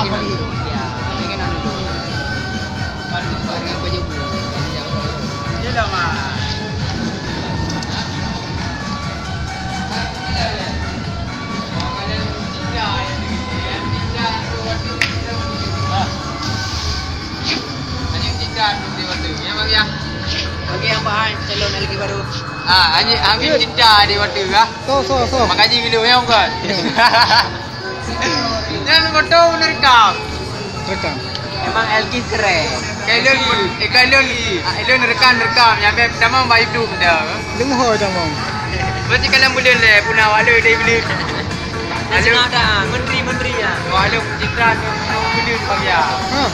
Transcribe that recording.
dulu. Ya, pengen dulu. Baru baju. Ya dah mah. Memang ya. Bagi yang bahan calon lagi baru. Anjing cinta di waktu kah? So. Makanya video yang kan. Jangan foto merekam. Rekam. Emang Elkis keren. Kalian rekam yang pertama baik tu dah. Dengar dah mau. Berarti kalian boleh le punah walau dia boleh. Lalu ada menteri ya. Walau citra tu boleh bagi ya. Ha.